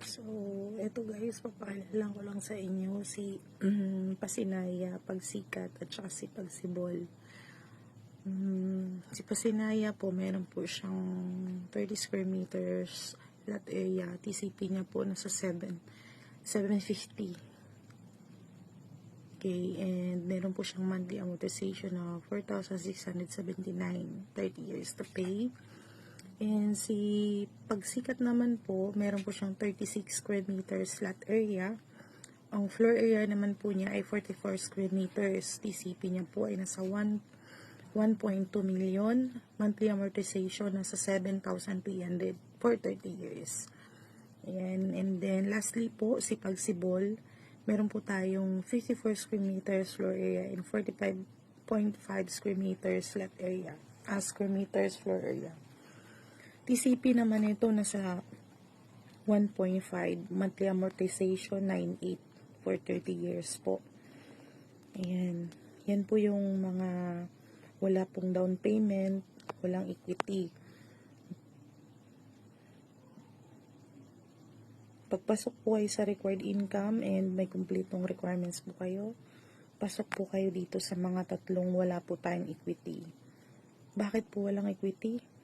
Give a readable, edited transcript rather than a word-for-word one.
So, eto guys, papakilala ko lang sa inyo si Pasinaya, Pagsikat, at saka si Pagsibol. Si Pasinaya po, meron po siyang 30 square meters lot area. TCP niya po nasa 750. Okay, and meron po siyang monthly amortization na 4,679, 30 years to pay. And si Pagsikat naman po, meron po siyang 36 square meters lot area. Ang floor area naman po niya ay 44 square meters. TCP niya po ay nasa 1.2 million. Monthly amortization nasa 7,300 for 30 years. Ayan. And then lastly po, si Pagsibol, meron po tayong 54 square meters floor area and 45.5 square meters lot area. Square meters floor area. TCP naman ito nasa 1.5, monthly amortization 9.8 for 30 years po. Ayan. Yan po yung mga wala pong down payment, walang equity. Pagpasok po kayo sa required income and may kumpletong requirements po kayo, pasok po kayo dito sa mga tatlong wala po tayong equity. Bakit po walang equity?